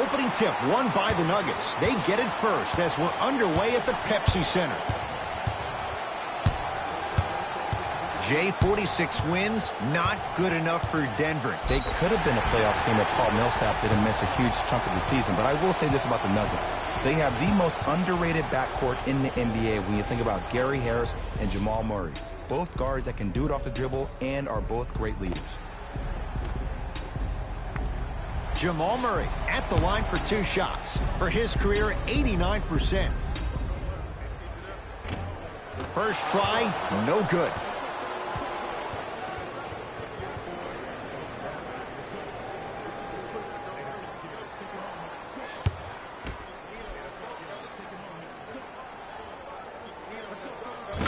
Opening tip won by the Nuggets. They get it first as we're underway at the Pepsi Center. Jay, 46 wins, not good enough for Denver. They could have been a playoff team if Paul Millsap didn't miss a huge chunk of the season. But I will say this about the Nuggets. They have the most underrated backcourt in the NBA when you think about Gary Harris and Jamal Murray. Both guards that can do it off the dribble and are both great leaders. Jamal Murray at the line for 2 shots. For his career, 89%. First try, no good.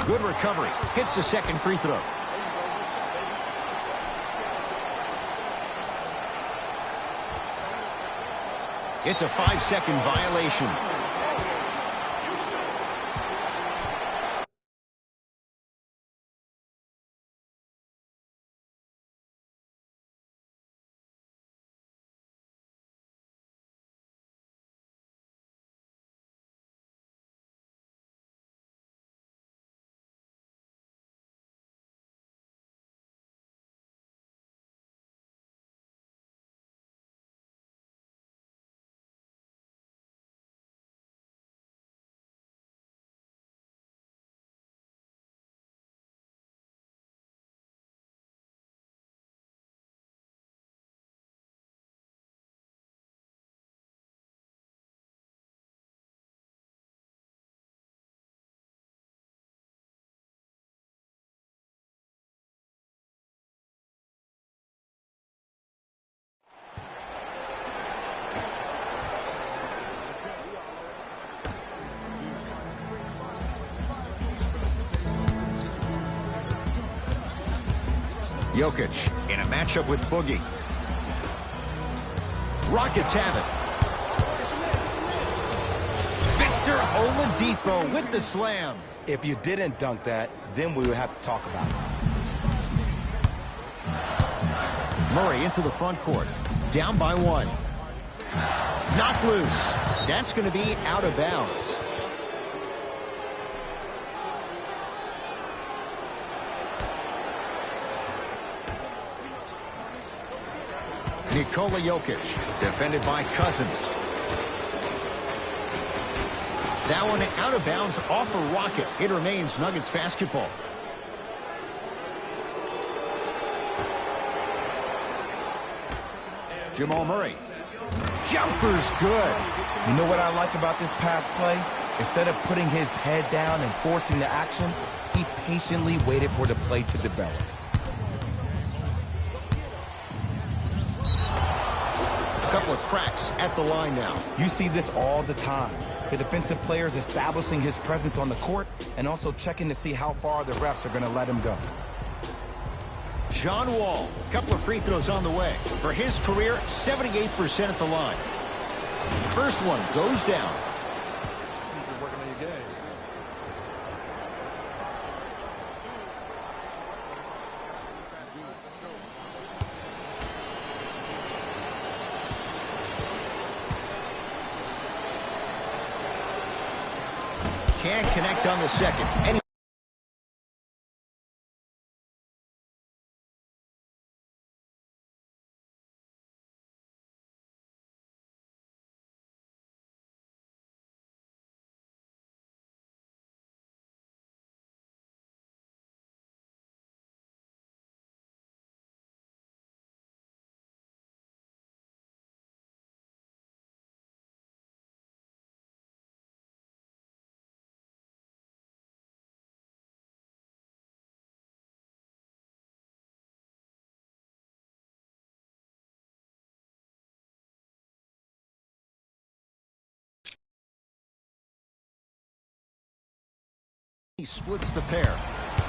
Good recovery. Hits the second free throw. It's a 5-second violation. Jokic in a matchup with Boogie. Rockets have it. Victor Oladipo with the slam. If you didn't dunk that, then we would have to talk about it. Murray into the front court. Down by 1. Knocked loose. That's going to be out of bounds. Nikola Jokic, defended by Cousins. That one out of bounds off a rocket. It remains Nuggets basketball. Jamal Murray. Jumper's good. You know what I like about this pass play? Instead of putting his head down and forcing the action, he patiently waited for the play to develop. Couple of cracks at the line now. You see this all the time. The defensive players establishing his presence on the court and also checking to see how far the refs are going to let him go. John Wall, couple of free throws on the way. For his career, 78% at the line. First one goes down. Can't connect on the second. He splits the pair.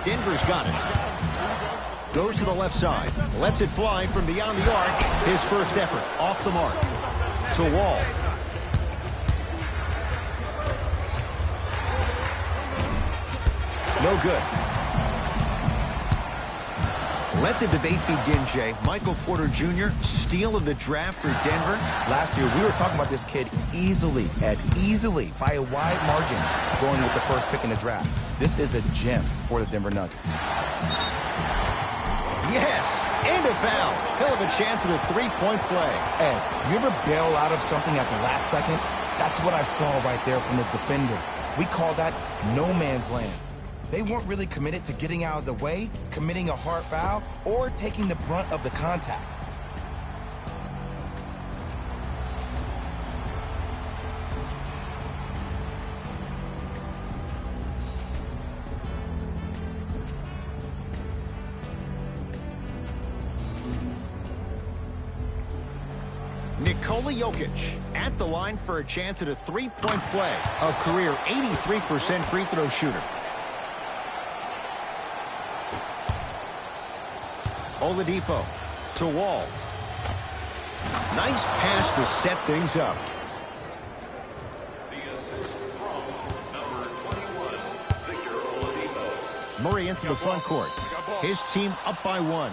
Denver's got it. Goes to the left side. Lets it fly from beyond the arc. His first effort off the mark. To Wall. No good. Let the debate begin, Jay. Michael Porter Jr., steal of the draft for Denver. Last year, we were talking about this kid easily, Ed, easily, by a wide margin, going with the first pick in the draft. This is a gem for the Denver Nuggets. Yes, and a foul. Hell of a chance at a three-point play. Ed, you ever bail out of something at the last second? That's what I saw right there from the defender. We call that no man's land. They weren't really committed to getting out of the way, committing a hard foul, or taking the brunt of the contact. Nikola Jokic at the line for a chance at a three-point play. A career 83% free throw shooter. Oladipo to Wall. Nice pass to set things up. The assist from number 21, Victor Oladipo. Murray into the front court. His team up by one.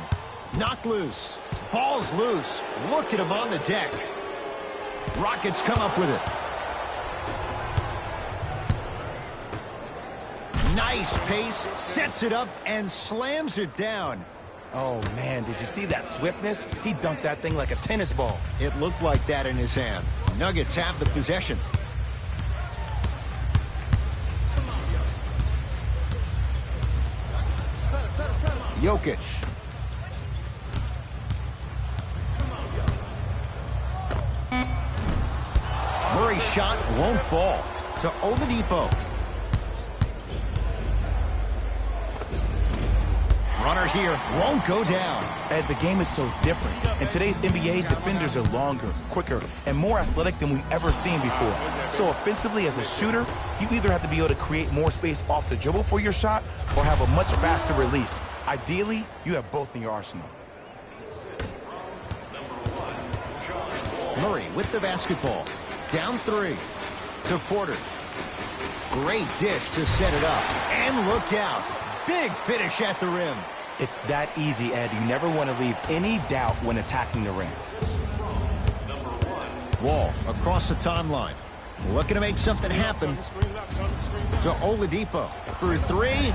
Knocked loose. Ball's loose. Look at him on the deck. Rockets come up with it. Nice pace. Sets it up and slams it down. Oh, man, did you see that swiftness? He dunked that thing like a tennis ball. It looked like that in his hand. Nuggets have the possession. Jokic. Murray's shot won't fall. To Oladipo. Runner here won't go down. Ed, the game is so different. In today's NBA, defenders are longer, quicker, and more athletic than we've ever seen before. So offensively, as a shooter, you either have to be able to create more space off the dribble for your shot or have a much faster release. Ideally, you have both in your arsenal. Murray with the basketball. Down three. To Porter. Great dish to set it up. And look out. Big finish at the rim. It's that easy, Ed. You never want to leave any doubt when attacking the rim. Wall across the timeline. Looking to make something happen. To Oladipo for three.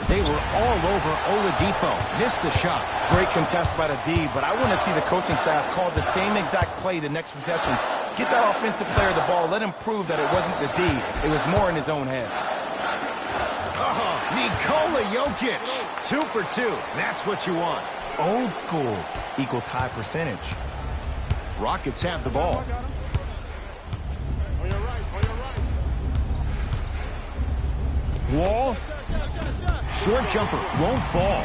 They were all over Oladipo. Missed the shot. Great contest by the D, but I want to see the coaching staff call the same exact play the next possession. Get that offensive player the ball. Let him prove that it wasn't the D. It was more in his own head. Nikola Jokic. 2 for 2. That's what you want. Old school equals high percentage. Rockets have the ball. Wall. Short jumper won't fall.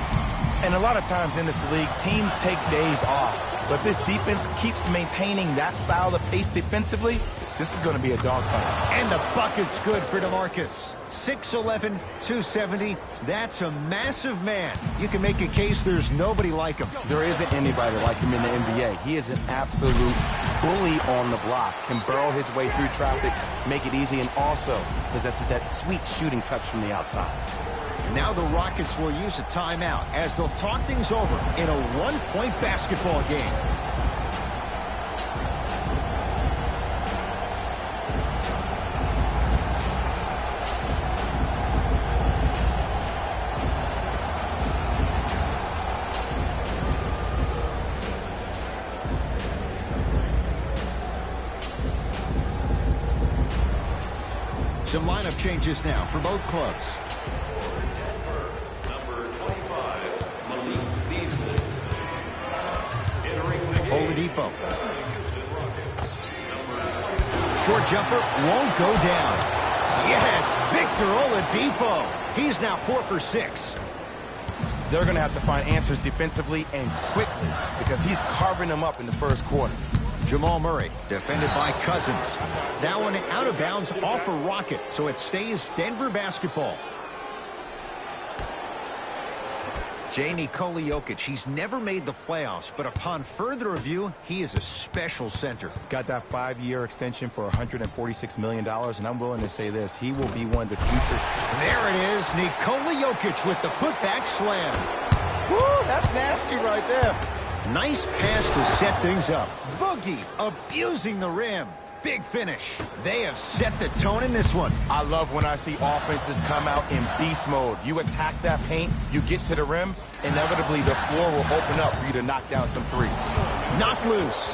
And a lot of times in this league, teams take days off. But if this defense keeps maintaining that style of pace defensively, this is going to be a dogfight. And the bucket's good for DeMarcus. 6'11", 270. That's a massive man. You can make a case there's nobody like him. There isn't anybody like him in the NBA. He is an absolute bully on the block. Can burrow his way through traffic, make it easy, and also possesses that sweet shooting touch from the outside. Now the Rockets will use a timeout as they'll talk things over in a one-point basketball game. Some lineup changes now for both clubs. Oladipo. Short jumper won't go down. Yes, Victor Oladipo. He's now 4 for 6. They're going to have to find answers defensively and quickly because he's carving them up in the first quarter. Jamal Murray, defended by Cousins. That one out of bounds off a Rocket, so it stays Denver basketball. Nikola Jokic, he's never made the playoffs, but upon further review, he is a special center. Got that 5-year extension for $146 million, and I'm willing to say this, he will be one of the future. There it is, Nikola Jokic with the putback slam. Woo, that's nasty right there. Nice pass to set things up. Boogie abusing the rim. Big finish. They have set the tone in this one. I love when I see offenses come out in beast mode. You attack that paint, you get to the rim, inevitably the floor will open up for you to knock down some threes. Knocked loose.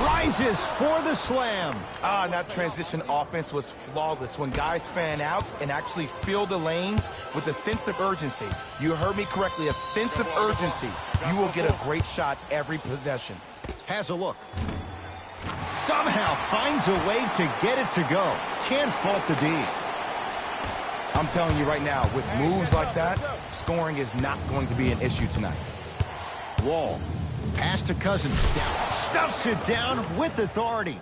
Rises for the slam. And that transition offense was flawless. When guys fan out and actually fill the lanes with a sense of urgency, you heard me correctly, a sense of urgency, you will get a great shot every possession. Has a look. Somehow finds a way to get it to go. Can't fault the D. I'm telling you right now, with moves like that, scoring is not going to be an issue tonight. Wall. Pass to Cousins. Down. Stuffs it down with authority.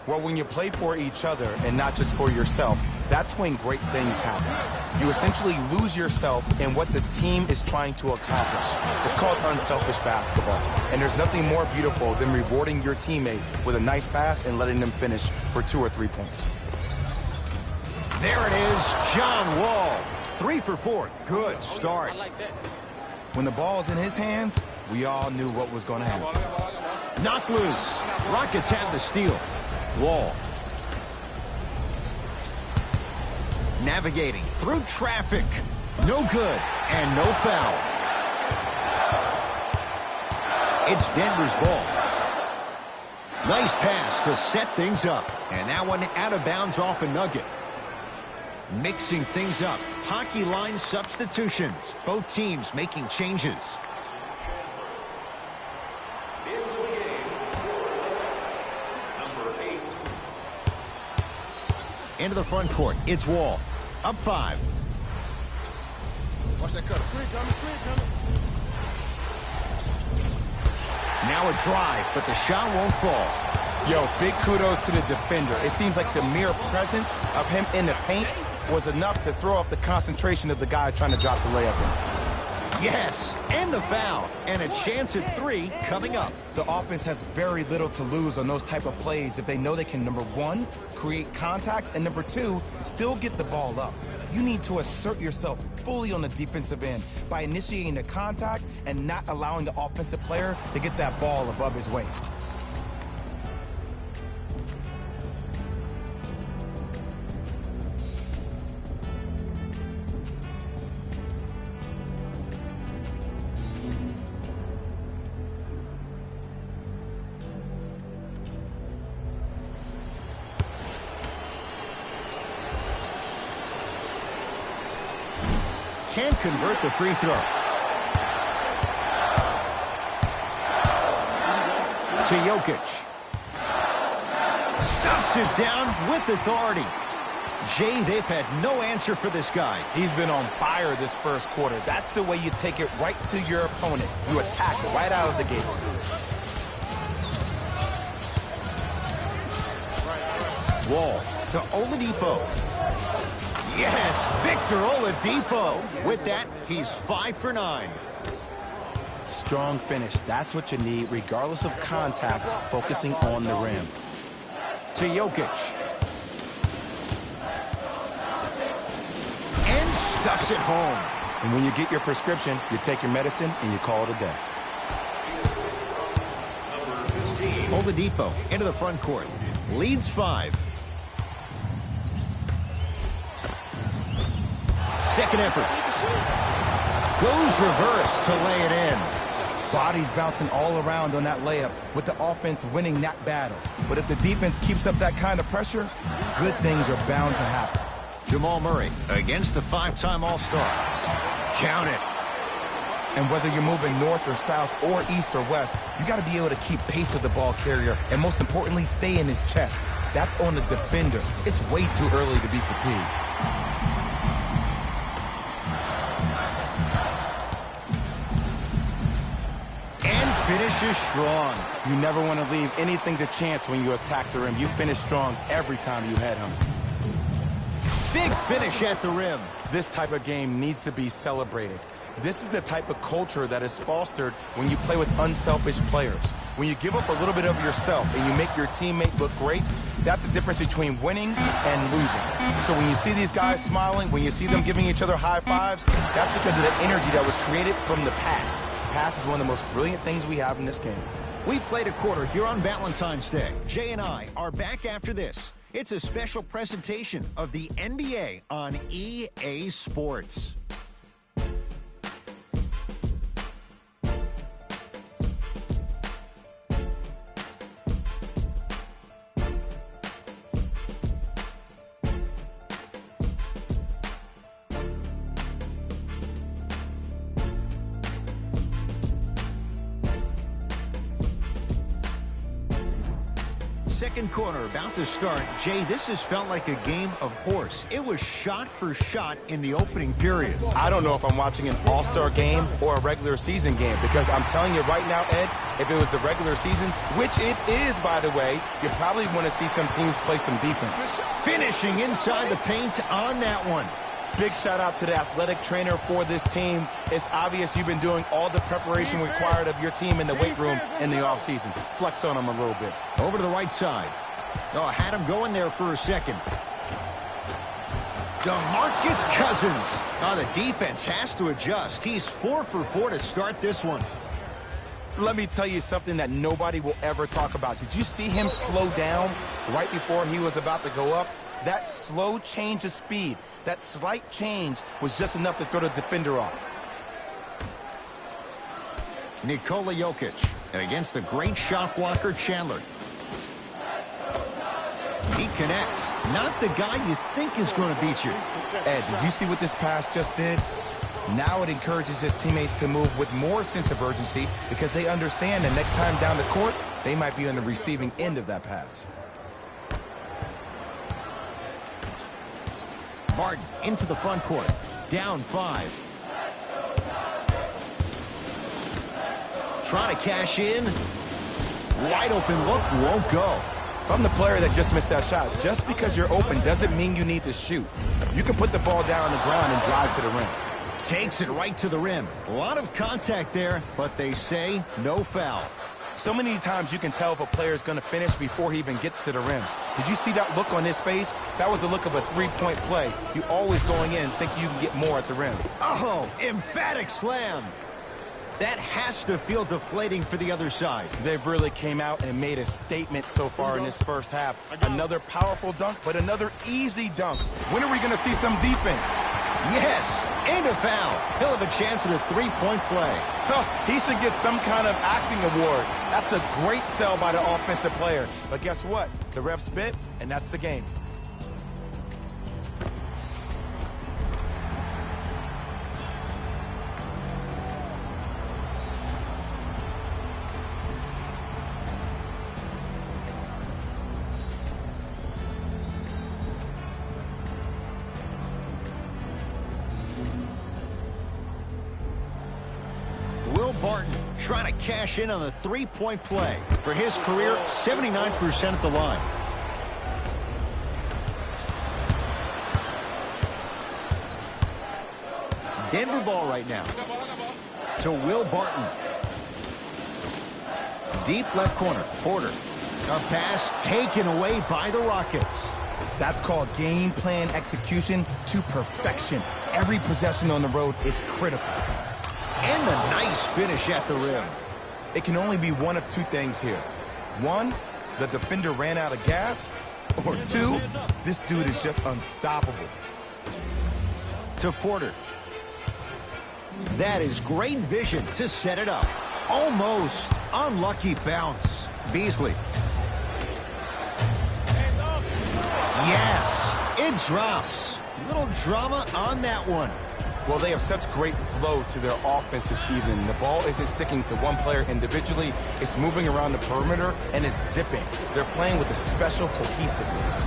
Well, when you play for each other and not just for yourself, that's when great things happen. You essentially lose yourself in what the team is trying to accomplish. It's called unselfish basketball. And there's nothing more beautiful than rewarding your teammate with a nice pass and letting them finish for 2 or 3 points. There it is, John Wall. 3 for 4. Good start. When the ball's in his hands, we all knew what was going to happen. Knocked loose. Rockets have the steal. Wall. Navigating through traffic. No good and no foul. It's Denver's ball. Nice pass to set things up. And that one out of bounds off a nugget. Mixing things up. Hockey line substitutions. Both teams making changes. Into the front court. It's Wall. Up 5. Watch that cut. Screen coming. Now a drive, but the shot won't fall. Yo, big kudos to the defender. It seems like the mere presence of him in the paint was enough to throw off the concentration of the guy trying to drop the layup in. Yes, and the foul. And a chance at 3 coming up. The offense has very little to lose on those type of plays if they know they can, number 1, create contact, and number 2, still get the ball up. You need to assert yourself fully on the defensive end by initiating the contact and not allowing the offensive player to get that ball above his waist. Can't convert the free throw. To Jokic. Stuffs it down with authority. Jay, they've had no answer for this guy. He's been on fire this first quarter. That's the way you take it right to your opponent. You attack right out of the gate. Wall to Oladipo. Yes, Victor Oladipo. With that, he's 5 for 9. Strong finish. That's what you need, regardless of contact, focusing on the rim. To Jokic. And stuffs it home. And when you get your prescription, you take your medicine and you call it a day. Oladipo into the front court. Leads 5. Second effort. Goes reverse to lay it in. Bodies bouncing all around on that layup with the offense winning that battle. But if the defense keeps up that kind of pressure, good things are bound to happen. Jamal Murray against the 5-time All-Star. Count it. And whether you're moving north or south or east or west, you got to be able to keep pace with the ball carrier and most importantly, stay in his chest. That's on the defender. It's way too early to be fatigued. Finishes strong. You never want to leave anything to chance when you attack the rim. You finish strong every time you head home. Big finish at the rim. This type of game needs to be celebrated. This is the type of culture that is fostered when you play with unselfish players. When you give up a little bit of yourself and you make your teammate look great, that's the difference between winning and losing. So when you see these guys smiling, when you see them giving each other high fives, that's because of the energy that was created from the pass. Pass is one of the most brilliant things we have in this game. We played a quarter here on Valentine's Day. Jay and I are back after this. It's a special presentation of the NBA on EA Sports. Second quarter about to start. Jay, this has felt like a game of horse. It was shot for shot in the opening period. I don't know if I'm watching an all-star game or a regular season game, because I'm telling you right now, Ed, if it was the regular season, which it is, by the way, you probably want to see some teams play some defense. Finishing inside the paint on that one. Big shout out to the athletic trainer for this team. It's obvious you've been doing all the preparation required of your team in the weight room in the offseason. Flex on them a little bit. Over to the right side. Oh, had him going there for a second. DeMarcus Cousins. Oh, the defense has to adjust. He's 4 for 4 to start this one. Let me tell you something that nobody will ever talk about. Did you see him slow down right before he was about to go up? That slow change of speed, that slight change was just enough to throw the defender off. Nikola Jokic against the great shot blocker Chandler. He connects. Not the guy you think is going to beat you. Ed, did you see what this pass just did? Now it encourages his teammates to move with more sense of urgency, because they understand that next time down the court, they might be on the receiving end of that pass. Barton into the front court. Down 5. Trying to cash in. Wide open look, won't go. If I'm the player that just missed that shot, just because you're open doesn't mean you need to shoot. You can put the ball down on the ground and drive to the rim. Takes it right to the rim. A lot of contact there, but they say no foul. So many times you can tell if a player is going to finish before he even gets to the rim. Did you see that look on his face? That was a look of a three-point play. You always going in think you can get more at the rim. Oh, emphatic slam. That has to feel deflating for the other side. They've really came out and made a statement so far in this first half. Another powerful dunk, but another easy dunk. When are we going to see some defense? Yes, and a foul. He'll have a chance at a three-point play. He should get some kind of acting award. That's a great sell by the offensive player. But guess what? The ref spit, and that's the game. Barton trying to cash in on a three-point play. For his career, 79% at the line. Denver ball right now. To Will Barton. Deep left corner. Porter. A pass taken away by the Rockets. That's called game plan execution to perfection. Every possession on the road is critical. And a nice finish at the rim. It can only be one of two things here. One, the defender ran out of gas. Or two, this dude is just unstoppable. To Porter. That is great vision to set it up. Almost unlucky bounce. Beasley. Yes, it drops. Little drama on that one. Well, they have such great flow to their offense this evening. The ball isn't sticking to one player individually. It's moving around the perimeter, and it's zipping. They're playing with a special cohesiveness.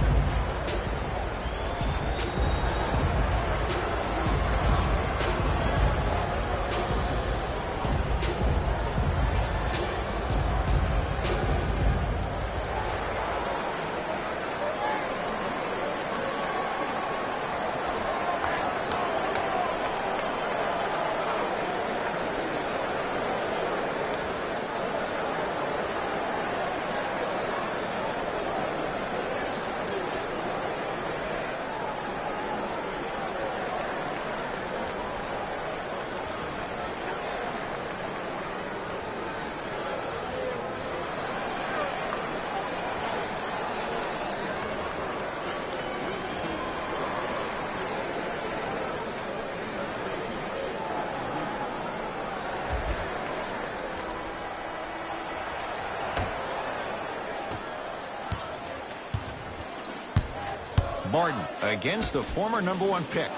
Martin against the former #1 pick.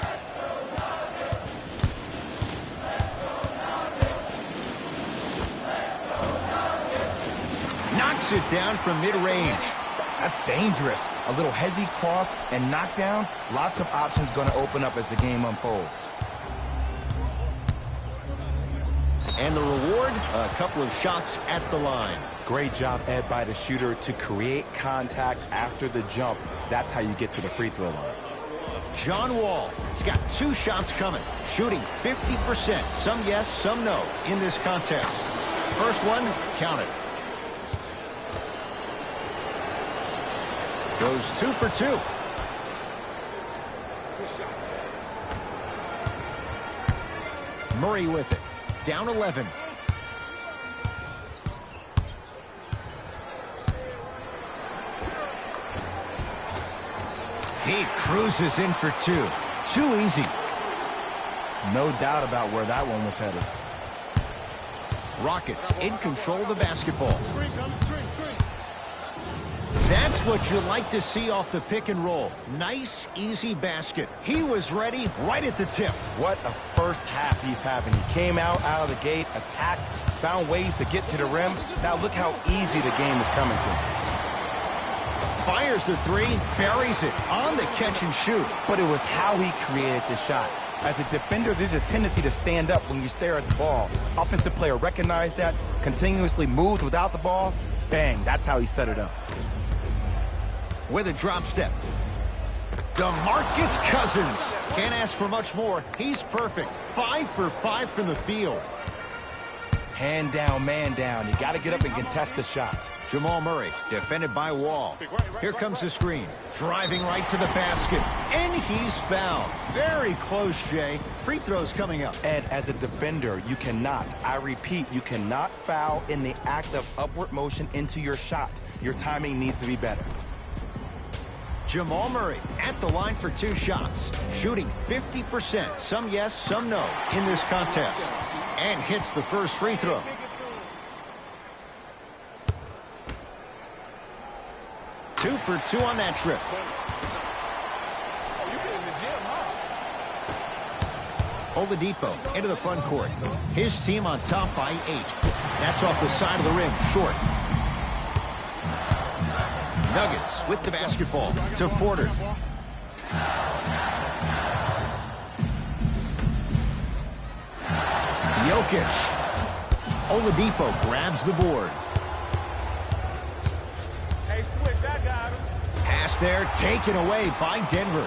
Knocks it down from mid-range. That's dangerous. A little hezzy cross and knockdown. Lots of options going to open up as the game unfolds. And the reward, a couple of shots at the line. Great job, Ed, by the shooter to create contact after the jump. That's how you get to the free throw line. John Wall has got 2 shots coming, shooting 50%. Some yes, some no in this contest. First one, counted. Goes 2 for 2. Murray with it. Down 11. He cruises in for 2. Too easy. No doubt about where that one was headed. Rockets in control of the basketball. Screen coming, screen. That's what you like to see off the pick and roll. Nice, easy basket. He was ready right at the tip. What a first half he's having. He came out of the gate, attacked, found ways to get to the rim. Now look how easy the game is coming to him. Fires the 3, buries it on the catch and shoot. But it was how he created the shot. As a defender, there's a tendency to stand up when you stare at the ball. Offensive player recognized that, continuously moved without the ball. Bang, that's how he set it up. With a drop step. DeMarcus Cousins. Can't ask for much more. He's perfect. 5 for 5 from the field. Hand down, man down. You got to get up and contest the shot. Jamal Murray, defended by Wall. Here comes the screen. Driving right to the basket. And he's fouled. Very close, Jay. Free throws coming up. Ed, as a defender, you cannot, I repeat, you cannot foul in the act of upward motion into your shot. Your timing needs to be better. Jamal Murray at the line for 2 shots. Shooting 50%. Some yes, some no in this contest. And hits the first free throw. Two for 2 on that trip. Oladipo into the front court. His team on top by 8. That's off the side of the rim, short. Nuggets with the basketball to Porter. Jokic. Oladipo grabs the board. Hey, switch, I got him. Pass there, taken away by Denver.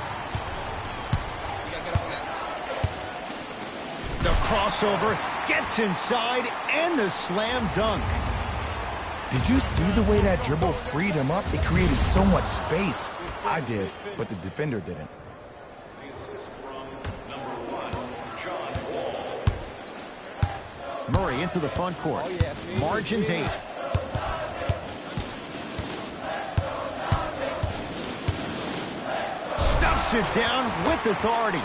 The crossover gets inside and the slam dunk. Did you see the way that dribble freed him up? It created so much space. I did, but the defender didn't. Murray into the front court. Margins 8. Stuffs it down with authority.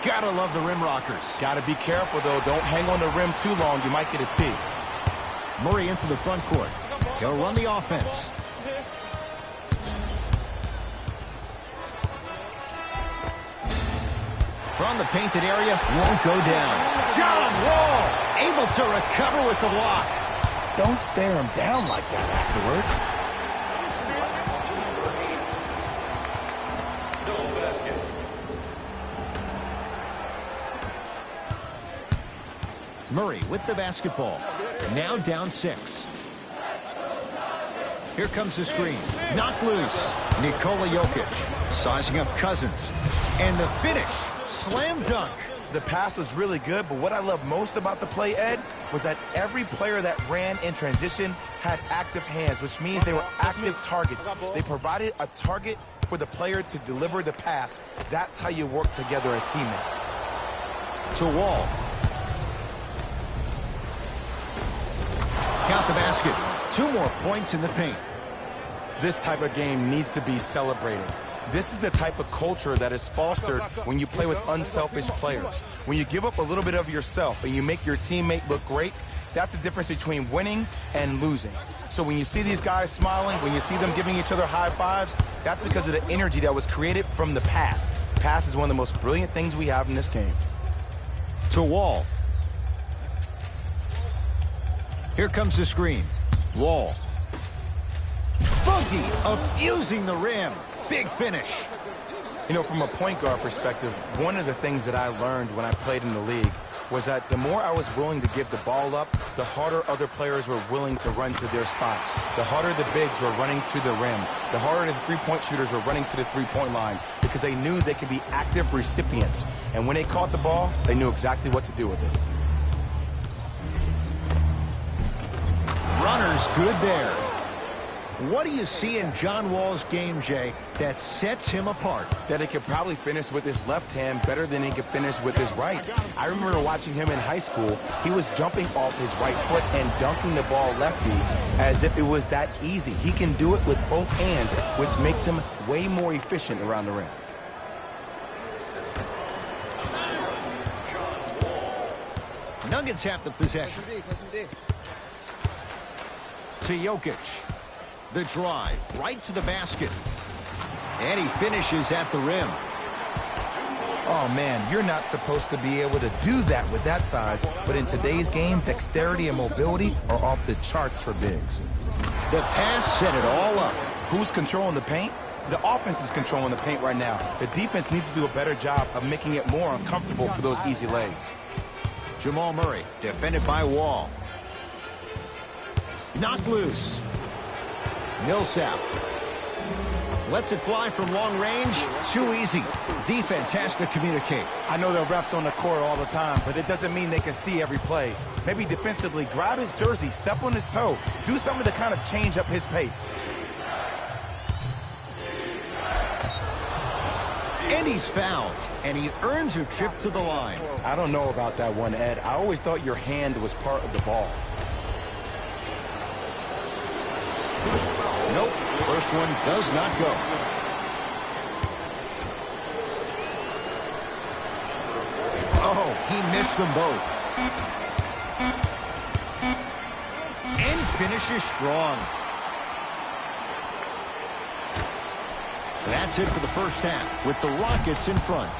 Gotta love the rim rockers. Gotta be careful, though. Don't hang on the rim too long. You might get a tee. Murray into the front court. He'll run the offense. From the painted area, won't go down. John Wall able to recover with the block. Don't stare him down like that afterwards. Murray with the basketball. Now down 6. Here comes the screen. Knocked loose. Nikola Jokic sizing up Cousins. And the finish. Slam dunk. The pass was really good, but what I love most about the play, Ed, was that every player that ran in transition had active hands, which means they were active targets. They provided a target for the player to deliver the pass. That's how you work together as teammates. To Wall. Count the basket. 2 more points in the paint. This type of game needs to be celebrated. This is the type of culture that is fostered when you play with unselfish players. When you give up a little bit of yourself and you make your teammate look great, That's the difference between winning and losing. So when you see these guys smiling, when you see them giving each other high fives, that's because of the energy that was created from the pass. Pass is one of the most brilliant things we have in this game. To Wall. Here comes the screen. Wall. Boogie abusing the rim. Big finish. You know, from a point guard perspective, one of the things that I learned when I played in the league was that the more I was willing to give the ball up, the harder other players were willing to run to their spots. The harder the bigs were running to the rim. The harder the three-point shooters were running to the three-point line because they knew they could be active recipients. And when they caught the ball, they knew exactly what to do with it. Runner's good there. What do you see in John Wall's game, Jay, that sets him apart? That he could probably finish with his left hand better than he could finish with his right. I remember watching him in high school. He was jumping off his right foot and dunking the ball lefty as if it was that easy. He can do it with both hands, which makes him way more efficient around the rim. Nuggets have the possession. To Jokic. The drive, right to the basket. And he finishes at the rim. Oh, man, you're not supposed to be able to do that with that size, but in today's game, dexterity and mobility are off the charts for bigs. The pass set it all up. Who's controlling the paint? The offense is controlling the paint right now. The defense needs to do a better job of making it more uncomfortable for those easy lays. Jamal Murray, defended by Wall. Knocked loose. Millsap lets it fly from long range. Too easy. Defense has to communicate. I know there are refs on the court all the time, but it doesn't mean they can see every play. Maybe defensively, grab his jersey, step on his toe, do something to kind of change up his pace. And he's fouled, and he earns a trip to the line. I don't know about that one, Ed. I always thought your hand was part of the ball. Nope, first one does not go. Oh, he missed them both. And finishes strong. That's it for the first half, with the Rockets in front.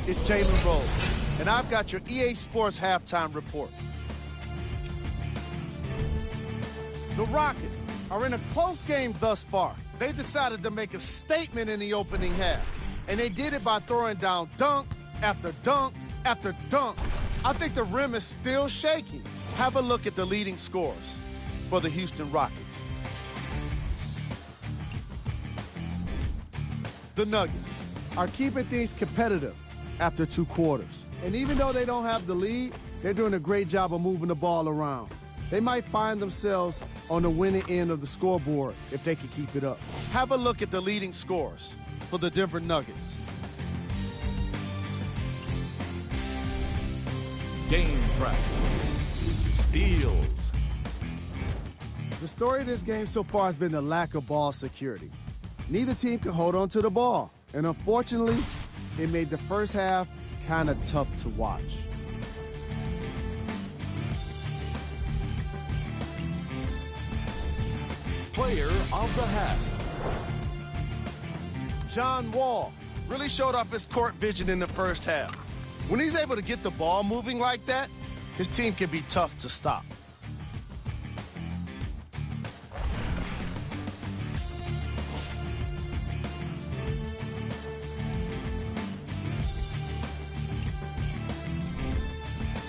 It's Jalen Rose, and I've got your EA Sports halftime report. The Rockets are in a close game thus far. They decided to make a statement in the opening half, and they did it by throwing down dunk after dunk after dunk. I think the rim is still shaking. Have a look at the leading scorers for the Houston Rockets. The Nuggets are keeping things competitive after 2 quarters. And even though they don't have the lead, they're doing a great job of moving the ball around. They might find themselves on the winning end of the scoreboard if they can keep it up. Have a look at the leading scorers for the Denver Nuggets. Game track. Steals. The story of this game so far has been the lack of ball security. Neither team can hold on to the ball, and unfortunately, it made the first half kind of tough to watch. Player of the half. John Wall really showed off his court vision in the first half. When he's able to get the ball moving like that, his team can be tough to stop.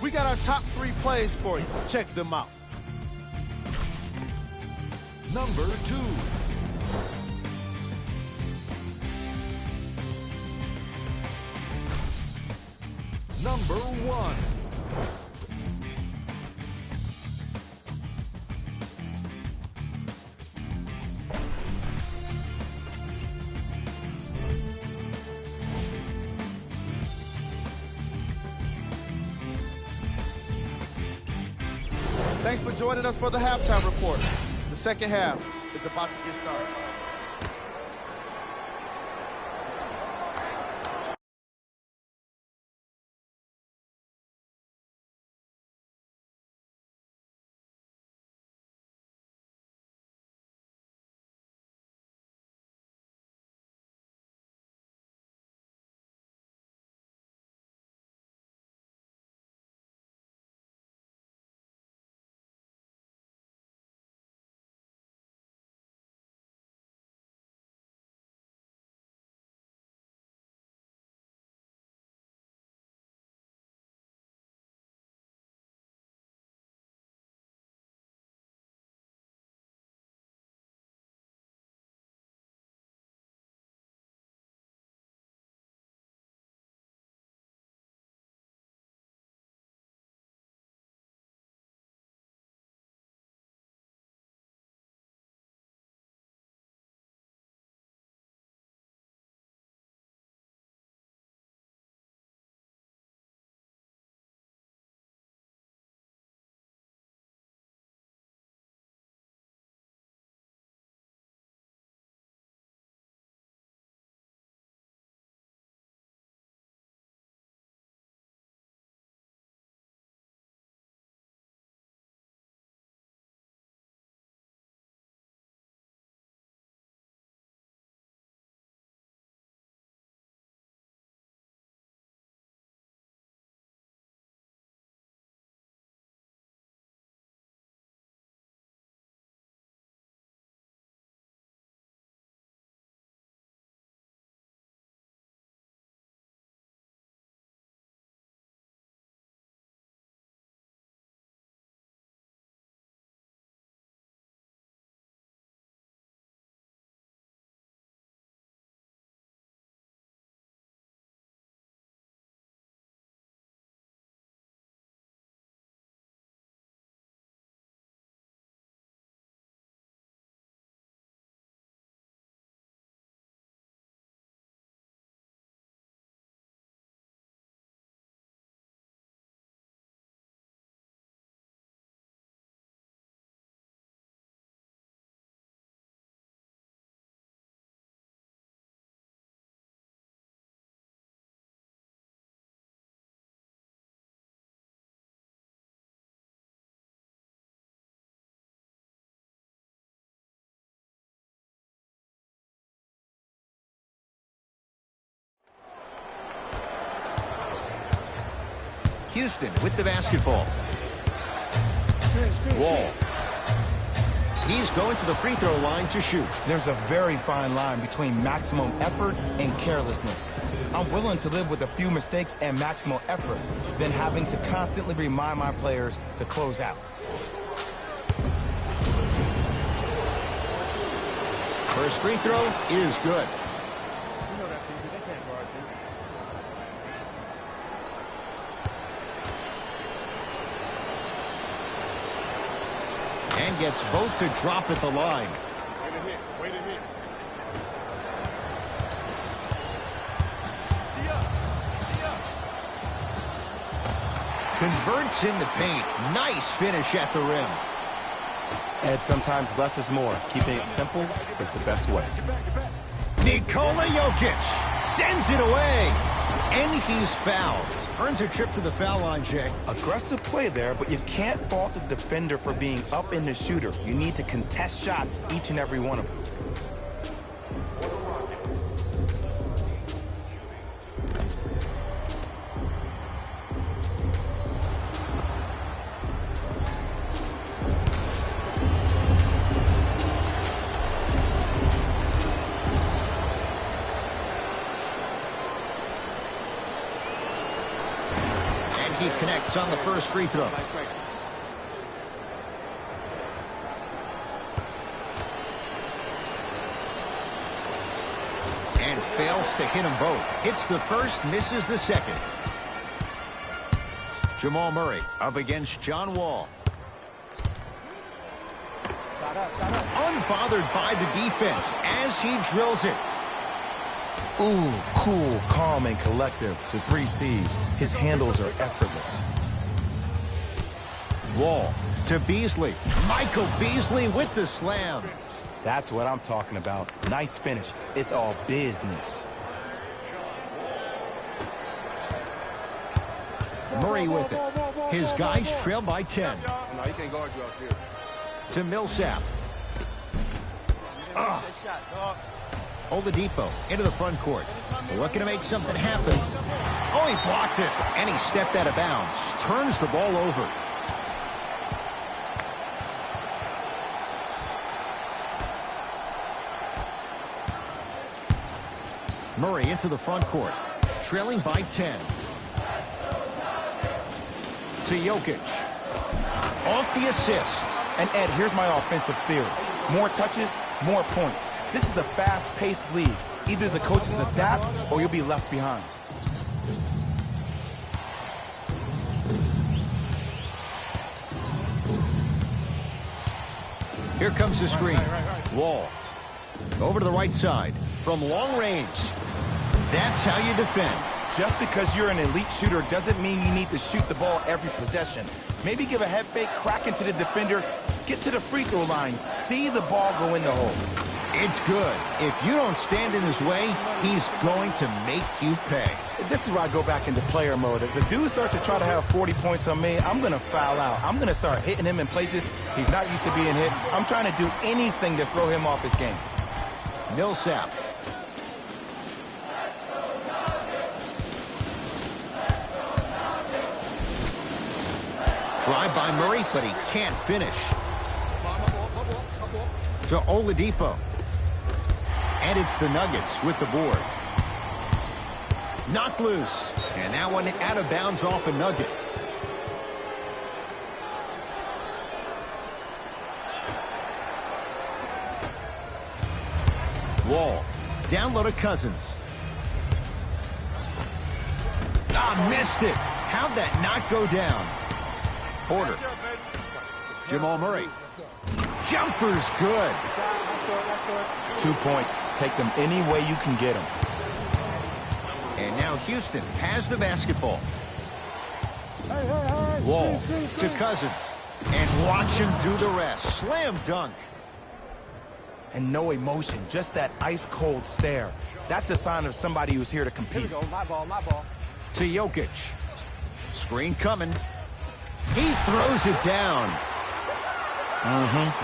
We got our top 3 plays for you. Check them out. Number 2. number 1. Thanks for joining us for the halftime report. The second half is about to get started. Houston with the basketball. Wall. He's going to the free throw line to shoot. There's a very fine line between maximum effort and carelessness. I'm willing to live with a few mistakes and maximum effort than having to constantly remind my players to close out. First free throw is good. You know that's easy. They can't guard you. And gets both to drop at the line. Wait a hit. Wait a hit. Converts in the paint. Nice finish at the rim. And sometimes less is more. Keeping it simple is the best way. Nikola Jokic sends it away. And he's fouled. Earns a trip to the foul line, Jay. Aggressive play there, but you can't fault the defender for being up in the shooter. You need to contest shots, each and every one of them. He connects on the first free throw. And fails to hit them both. Hits the first, misses the second. Jamal Murray up against John Wall. Unbothered by the defense as he drills it. Ooh, cool, calm, and collective. The 3 C's. His handles are effortless. Wall to Beasley. Michael Beasley with the slam. That's what I'm talking about. Nice finish. It's all business. Murray with it. His guys trail by 10. No, he can't guard you out here. To Millsap. Oladipo into the front court. Looking to make something happen. Oh, he blocked it. And he stepped out of bounds. Turns the ball over. Murray into the front court. Trailing by 10. To Jokic. Off the assist. And Ed, here's my offensive theory. More touches, more points. This is a fast-paced league. Either the coaches adapt or you'll be left behind. Here comes the screen. Wall. Over to the right side. From long range. That's how you defend. Just because you're an elite shooter doesn't mean you need to shoot the ball every possession. Maybe give a head fake, crack into the defender, get to the free throw line, see the ball go in the hole. It's good. If you don't stand in his way, he's going to make you pay. This is where I go back into player mode. If the dude starts to try to have 40 points on me, I'm going to foul out. I'm going to start hitting him in places he's not used to being hit. I'm trying to do anything to throw him off his game. Millsap. Drive by Murray, but he can't finish. To Oladipo. And it's the Nuggets with the board. Knocked loose. And that one out of bounds off a Nugget. Wall. Down low to Cousins. Ah, missed it. How'd that not go down? Porter. Jamal Murray. Jumper's good. 2 points. Take them any way you can get them. And now Houston has the basketball. Wall to Cousins. And watch him do the rest. Slam dunk. And no emotion, just that ice-cold stare. That's a sign of somebody who's here to compete. My ball. To Jokic. Screen coming. He throws it down.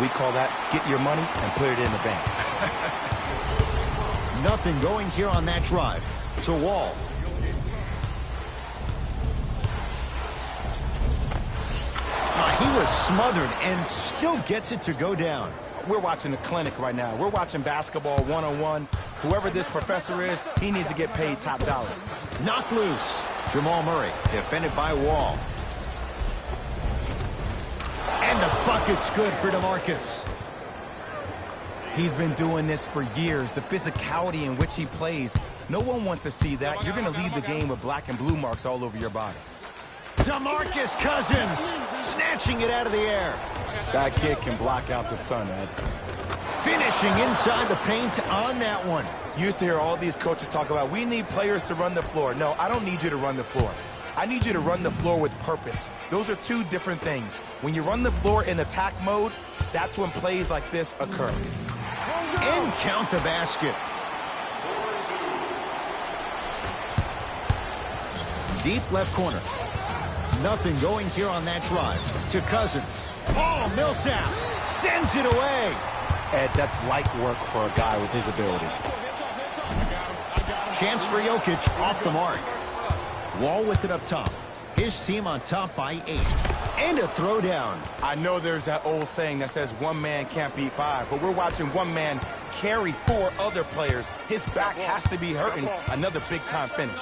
We call that get your money and put it in the bank. Nothing going here on that drive. To Wall. He was smothered and still gets it to go down. We're watching a clinic right now. We're watching basketball 1-on-1. Whoever this professor is, he needs to get paid top dollar. Knocked loose. Jamal Murray defended by Wall. And the bucket's good for DeMarcus. He's been doing this for years. The physicality in which he plays. No one wants to see that. You're going to leave the game with black and blue marks all over your body. DeMarcus Cousins snatching it out of the air. That kid can block out the sun, Ed. Finishing inside the paint on that one. You used to hear all these coaches talk about, we need players to run the floor. No, I don't need you to run the floor. I need you to run the floor with purpose. Those are two different things. When you run the floor in attack mode, that's when plays like this occur. And count the basket. Deep left corner. Nothing going here on that drive. To Cousins. Oh, Millsap sends it away. Ed, that's light work for a guy with his ability. Chance for Jokic off the mark. Wall with it up top. His team on top by 8. And a throwdown. I know there's that old saying that says one man can't beat 5, but we're watching one man carry 4 other players. His back has to be hurting. Another big-time finish.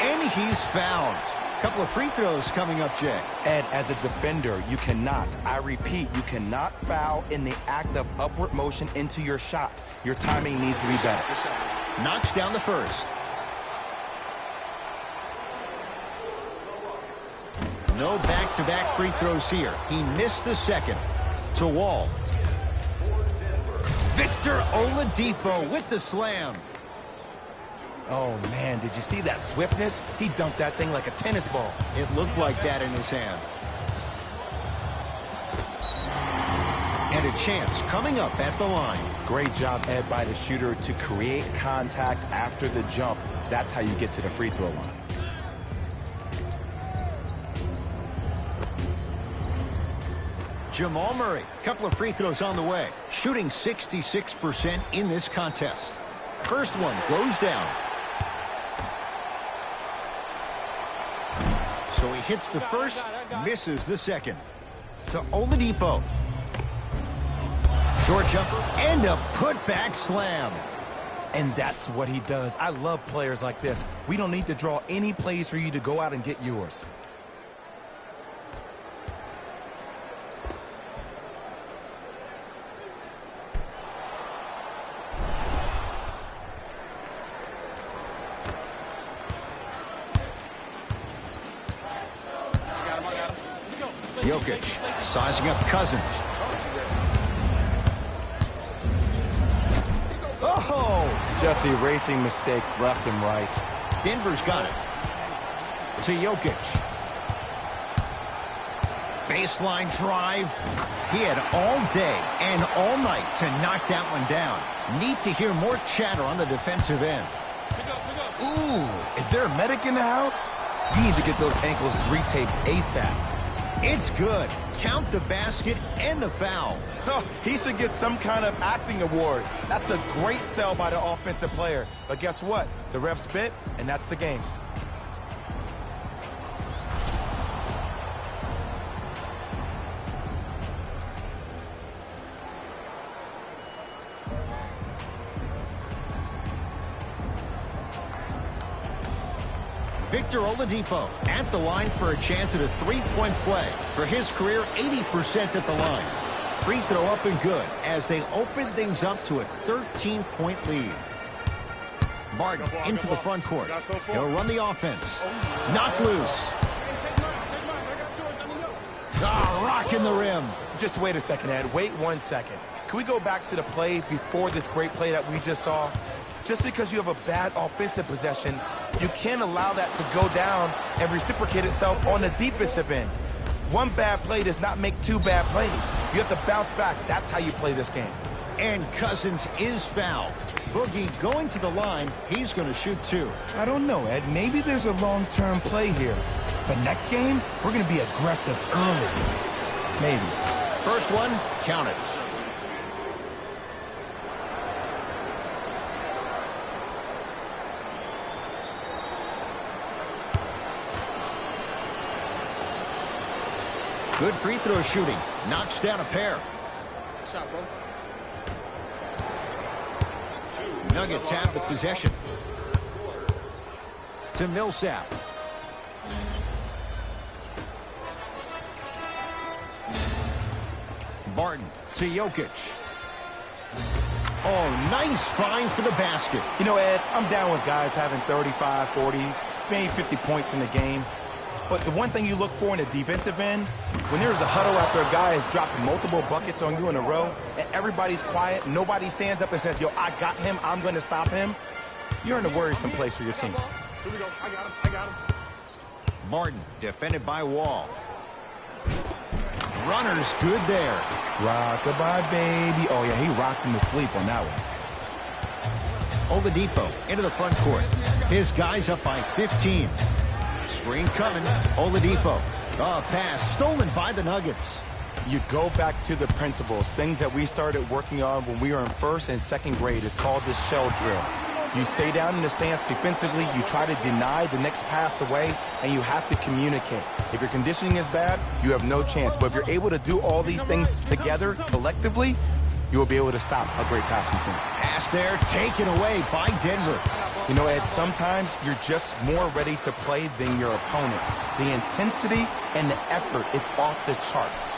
And he's fouled. Couple of free throws coming up, Jay. Ed, as a defender, you cannot, I repeat, you cannot foul in the act of upward motion into your shot. Your timing needs to be better. Knocks down the first. No back-to-back free throws here. He missed the second. To Wall. Victor Oladipo with the slam. Oh, man, did you see that swiftness? He dunked that thing like a tennis ball. It looked like that in his hand. And a chance coming up at the line. Great job, Ed, by the shooter to create contact after the jump. That's how you get to the free throw line. Jamal Murray, couple of free throws on the way. Shooting 66% in this contest. First one goes down. So he hits the first, misses the second. To Oladipo. Short jumper and a putback slam. And that's what he does. I love players like this. We don't need to draw any plays for you to go out and get yours. Jokic sizing up Cousins. Oh! Just erasing mistakes left and right. Denver's got it. To Jokic. Baseline drive. He had all day and all night to knock that one down. Need to hear more chatter on the defensive end. Ooh, is there a medic in the house? You need to get those ankles retaped ASAP. It's good. Count the basket and the foul. Oh, he should get some kind of acting award. That's a great sell by the offensive player. But guess what? The ref spit, and that's the game. Victor Oladipo at the line for a chance at a three-point play. For his career, 80% at the line. Free throw up and good as they open things up to a 13-point lead. Barton into the front court. He'll run the offense. Knocked loose. Ah, rocking the rim. Just wait a second, Ed. Wait 1 second. Can we go back to the play before this great play that we just saw? Just because you have a bad offensive possession, you can't allow that to go down and reciprocate itself on the defensive end. One bad play does not make two bad plays. You have to bounce back. That's how you play this game. And Cousins is fouled. Boogie going to the line. He's going to shoot two. I don't know, Ed. Maybe there's a long-term play here. But next game, we're going to be aggressive early. Maybe. First one, count it. Good free throw shooting. Knocks down a pair. Shot, bro. Nuggets have the possession. To Millsap. Barton to Jokic. Oh, nice find for the basket. You know, Ed, I'm down with guys having 35, 40, maybe 50 points in the game. But the one thing you look for in a defensive end, when there's a huddle after a guy has dropped multiple buckets on you in a row, and everybody's quiet, nobody stands up and says, yo, I got him, I'm going to stop him, you're in a worrisome place for your team. Here we go. I got him. Martin defended by Wall. Runner's good there. Rock-a-bye, baby. Oh, yeah, he rocked him to sleep on that one. Oladipo into the front court. His guy's up by 15. Screen coming. Oladipo. Pass stolen by the Nuggets. You go back to the principles, things that we started working on when we were in first and second grade. Is called the shell drill. You stay down in the stance defensively, you try to deny the next pass away, and you have to communicate. If your conditioning is bad, you have no chance. But if you're able to do all these things together, collectively, you will be able to stop a great passing team. Pass there, taken away by Denver. You know, Ed, sometimes you're just more ready to play than your opponent. The intensity and the effort, it's off the charts.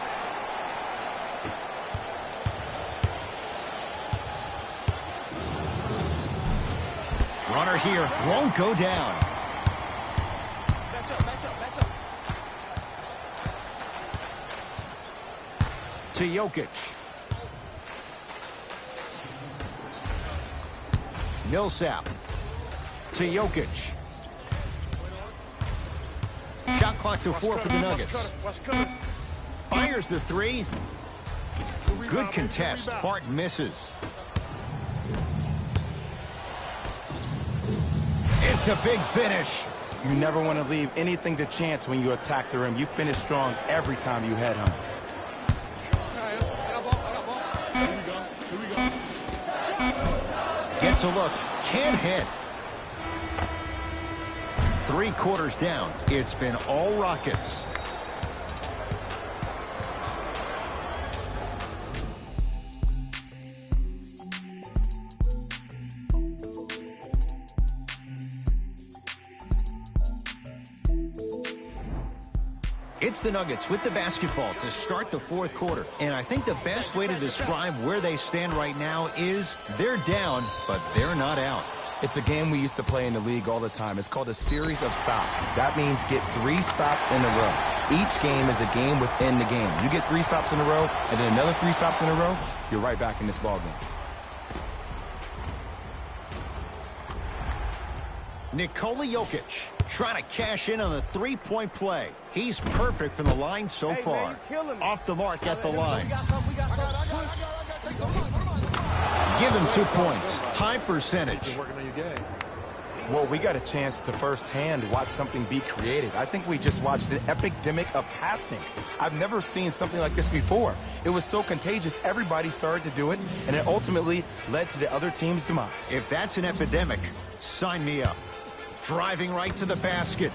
Runner here won't go down. Match up. to Jokic. Millsap to Jokic. Shot clock to 4 for the Nuggets. Fires the three. Good contest. Bart misses. It's a big finish. You never want to leave anything to chance when you attack the rim. You finish strong every time you head home. Gets a look. Can't hit. 3 quarters down. It's been all Rockets. It's the Nuggets with the basketball to start the 4th quarter. And I think the best way to describe where they stand right now is they're down, but they're not out. It's a game we used to play in the league all the time. It's called a series of stops. That means get 3 stops in a row. Each game is a game within the game. You get 3 stops in a row, and then another 3 stops in a row, you're right back in this ballgame. Nikola Jokic trying to cash in on the 3-point play. He's perfect from the line so far. Off the mark at the line. Give him 2 points. High percentage. Well, we got a chance to firsthand watch something be created. I think we just watched an epidemic of passing. I've never seen something like this before. It was so contagious, everybody started to do it, and it ultimately led to the other team's demise. If that's an epidemic, sign me up. Driving right to the basket.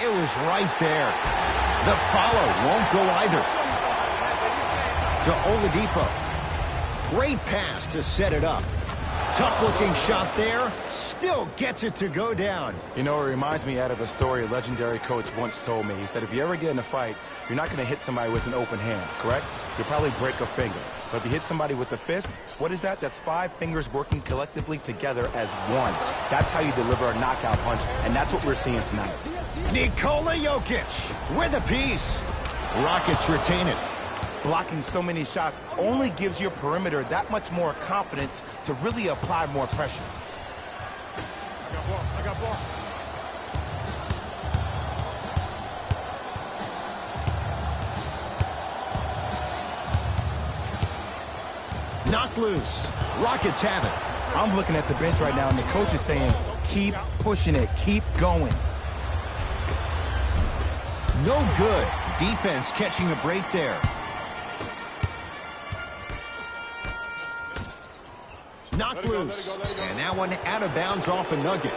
It was right there. The follow won't go either. To Oladipo. Great pass to set it up. Tough-looking shot there. Still gets it to go down. You know, it reminds me out of a story a legendary coach once told me. He said, if you ever get in a fight, you're not going to hit somebody with an open hand, correct? You'll probably break a finger. But if you hit somebody with a fist, what is that? That's 5 fingers working collectively together as one. That's how you deliver a knockout punch, and that's what we're seeing tonight. Nikola Jokic with a piece. Rockets retain it. Blocking so many shots only gives your perimeter that much more confidence to really apply more pressure. I got ball. Knocked loose. Rockets have it. I'm looking at the bench right now, and the coach is saying, keep pushing it, keep going. No good. Defense catching a break there. Knocked loose. And that one out of bounds off a Nugget.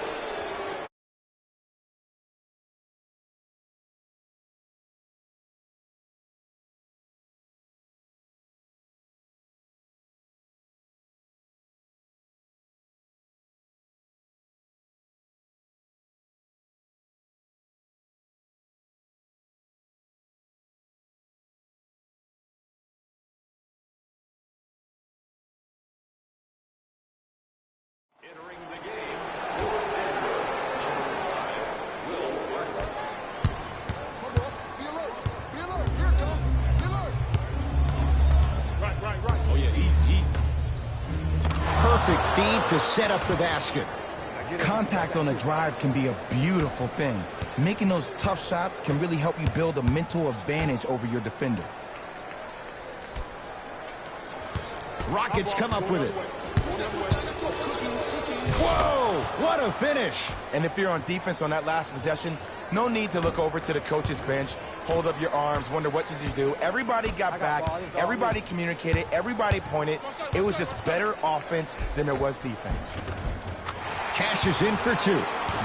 Entering the game for Denver, number 5, Will Barton. Come on. Be alert. Be alert. Here it comes. Be alert. Right. Oh, yeah, easy. Perfect feed to set up the basket. Contact on the drive can be a beautiful thing. Making those tough shots can really help you build a mental advantage over your defender. Rockets come up with it. Whoa, what a finish. And if you're on defense on that last possession, no need to look over to the coach's bench, hold up your arms, wonder what did you do. Everybody got back, everybody communicated, everybody pointed. It was just better offense than there was defense. Cashes in for 2.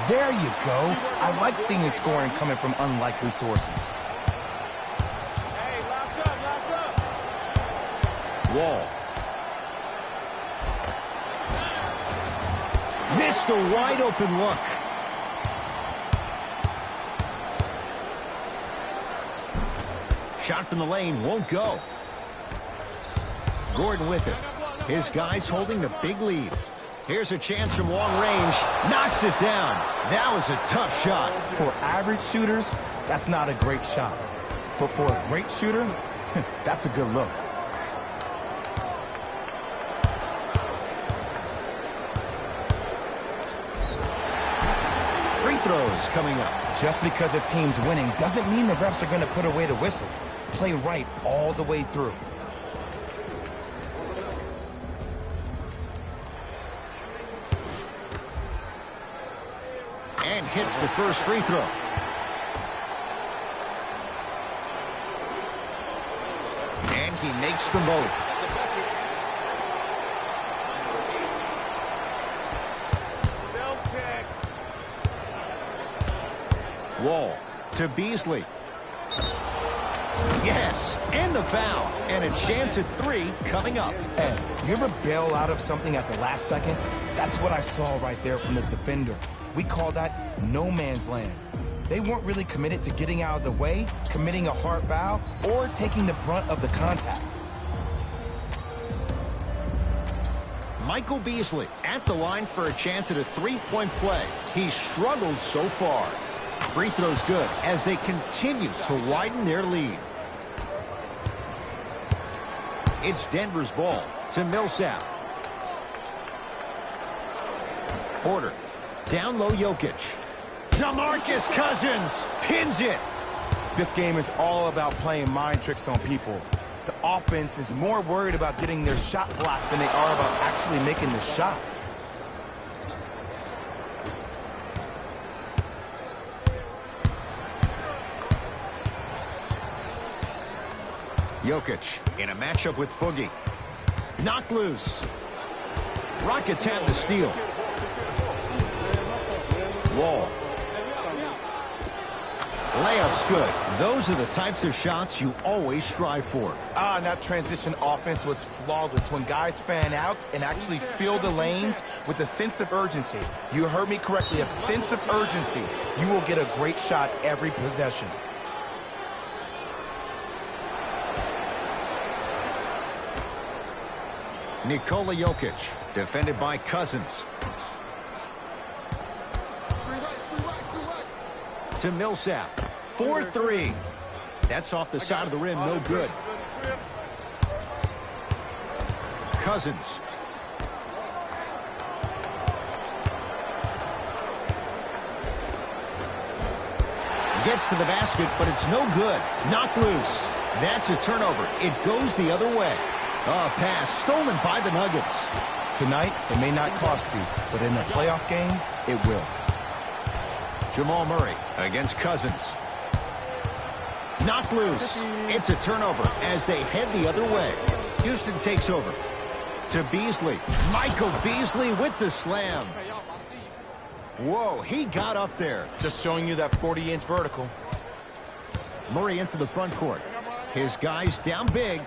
There you go. I like seeing his scoring coming from unlikely sources. Wall. Missed a wide open look. Shot from the lane won't go. Gordon with it. His guys holding the big lead. Here's a chance from long range. Knocks it down. That was a tough shot. For average shooters, that's not a great shot. But for a great shooter, That's a good look. Free throws coming up. Just because a team's winning doesn't mean the refs are going to put away the whistle. Play right all the way through. And hits the first free throw. And he makes them both. Wall to Beasley. Yes, and the foul. And a chance at 3 coming up. Hey, you ever bail out of something at the last second? That's what I saw right there from the defender. We call that no man's land. They weren't really committed to getting out of the way, committing a hard foul, or taking the brunt of the contact. Michael Beasley at the line for a chance at a 3-point play. He's struggled so far. Free throw's good as they continue to widen their lead. It's Denver's ball to Millsap. Porter. Down low Jokic. DeMarcus Cousins pins it. This game is all about playing mind tricks on people. The offense is more worried about getting their shot blocked than they are about actually making the shot. Jokic in a matchup with Boogie. Knocked loose. Rockets have the steal. Wall. Layup's good. Those are the types of shots you always strive for. And that transition offense was flawless when guys fan out and actually fill the lanes with a sense of urgency. You heard me correctly, a sense of urgency. You will get a great shot every possession. Nikola Jokic, defended by Cousins. To Millsap. 4-3. That's off the side of the rim, no good. Cousins. Gets to the basket, but it's no good. Knocked loose. That's a turnover. It goes the other way. A pass stolen by the Nuggets. Tonight, it may not cost you, but in a playoff game, it will. Jamal Murray against Cousins. Knocked loose. It's a turnover as they head the other way. Houston takes over. To Beasley. Michael Beasley with the slam. Whoa, he got up there. Just showing you that 40-inch vertical. Murray into the front court. His guys down big.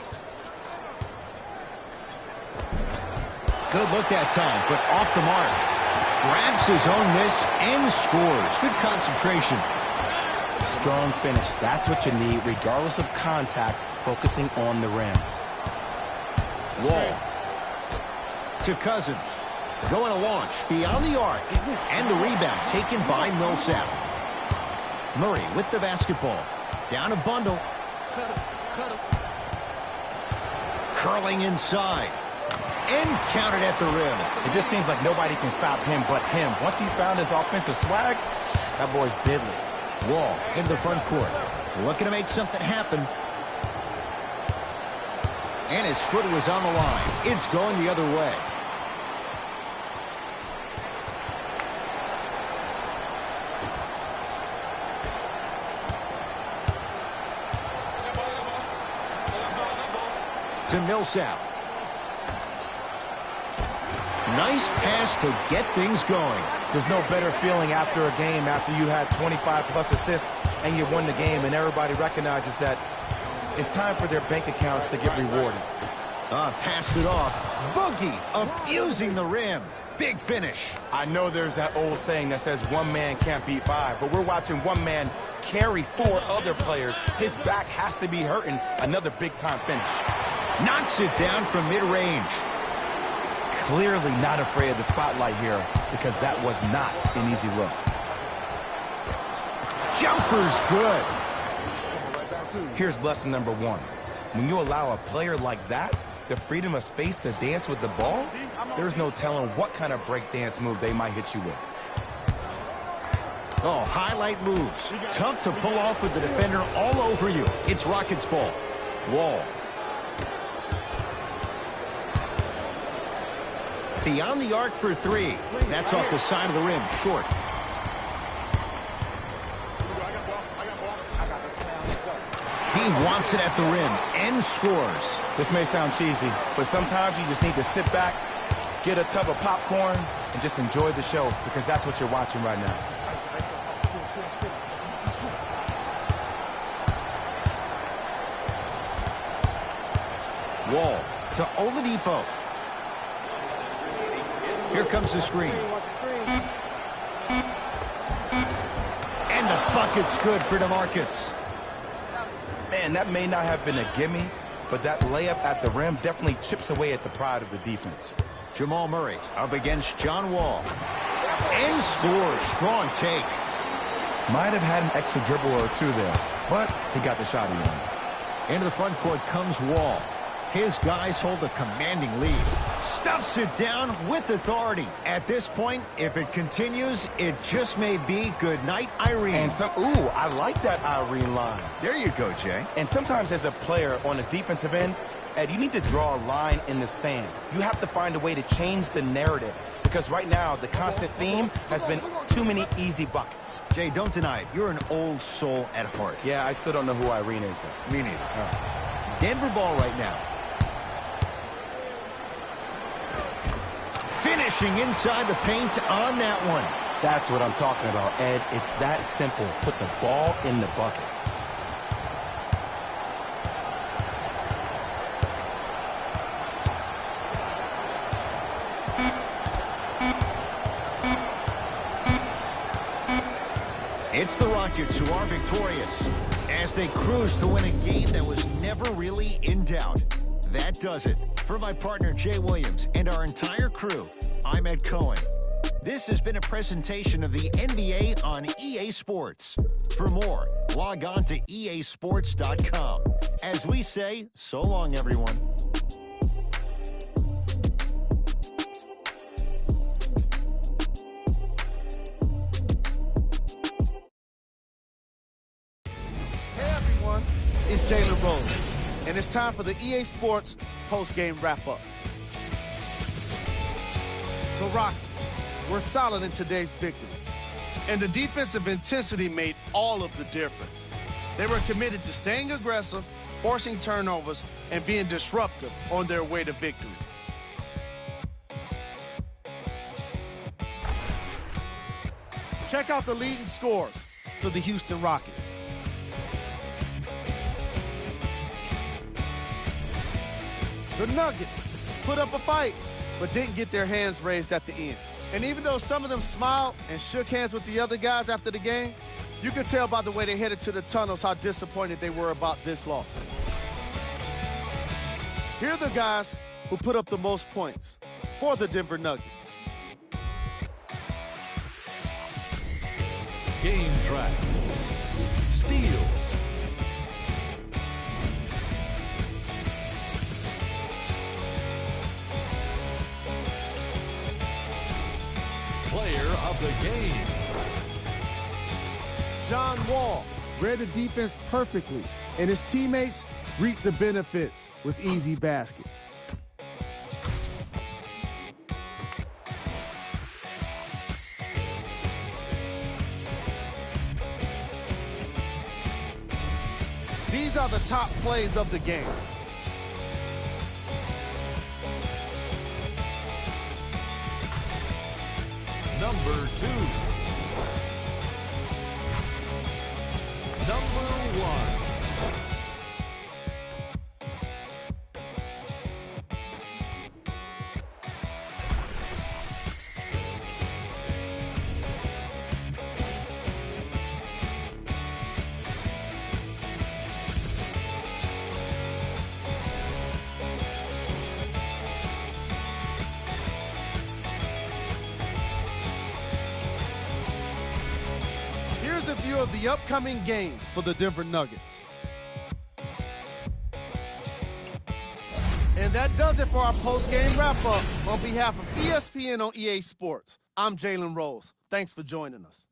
Good look that time, but off the mark. Grabs his own miss and scores. Good concentration. Strong finish. That's what you need, regardless of contact, focusing on the rim. Wall. To Cousins. Going to launch beyond the arc. And the rebound taken by Millsap. Murray with the basketball. Down a bundle. Curling inside. And counted at the rim. It just seems like nobody can stop him but him. Once he's found his offensive swag, that boy's deadly. Wall in the front court. Looking to make something happen. And his foot was on the line. It's going the other way. To Millsap. Nice pass to get things going. There's no better feeling after a game after you had 25-plus assists and you won the game and everybody recognizes that it's time for their bank accounts to get rewarded. Passed it off. Boogie abusing the rim. Big finish. I know there's that old saying that says one man can't beat five, but we're watching one man carry 4 other players. His back has to be hurting. Another big-time finish. Knocks it down from mid-range. Clearly not afraid of the spotlight here because that was not an easy look. Jumper's good. Here's lesson number 1. When you allow a player like that the freedom of space to dance with the ball, there's no telling what kind of breakdance move they might hit you with. Oh, highlight moves. Tough to pull off with the defender all over you. It's Rockets ball. Wall. Beyond the arc for three. That's off the side of the rim. Short. He wants it at the rim and scores. This may sound cheesy, but sometimes you just need to sit back, get a tub of popcorn, and just enjoy the show, because that's what you're watching right now. Wall to Oladipo. Here comes the screen. And the bucket's good for DeMarcus. Man, that may not have been a gimme, but that layup at the rim definitely chips away at the pride of the defense. Jamal Murray up against John Wall. And scores. Strong take. Might have had an extra dribble or two there, but he got the shot in. Into the front court comes Wall. His guys hold a commanding lead. Stuffs it down with authority. At this point, if it continues, it just may be good night, Irene. And ooh, I like that Irene line. There you go, Jay. And sometimes as a player on the defensive end, Ed, you need to draw a line in the sand. You have to find a way to change the narrative, because right now the constant theme has been too many easy buckets. Jay, don't deny it. You're an old soul at heart. Yeah, I still don't know who Irene is, though. Me neither. Denver ball right now. Finishing inside the paint on that one. That's what I'm talking about, Ed. It's that simple. Put the ball in the bucket. It's the Rockets who are victorious as they cruise to win a game that was never really in doubt. That does it. For my partner, Jay Williams, and our entire crew, I'm Ed Cohen. This has been a presentation of the NBA on EA Sports. For more, log on to easports.com. As we say, so long, everyone. Hey everyone, it's Jalen Rose, and it's time for the EA Sports post-game wrap-up. The Rockets were solid in today's victory, and the defensive intensity made all of the difference. They were committed to staying aggressive, forcing turnovers, and being disruptive on their way to victory. Check out the leading scores for the Houston Rockets. The Nuggets put up a fight, but didn't get their hands raised at the end. And even though some of them smiled and shook hands with the other guys after the game, you could tell by the way they headed to the tunnels how disappointed they were about this loss. Here are the guys who put up the most points for the Denver Nuggets. Game track. Steals. Player of the game. John Wall read the defense perfectly, and his teammates reaped the benefits with easy baskets. These are the top plays of the game. Number 2. Number 1. Here's a view of the upcoming games for the Denver Nuggets. And that does it for our post-game wrap-up. On behalf of ESPN on EA Sports, I'm Jalen Rose. Thanks for joining us.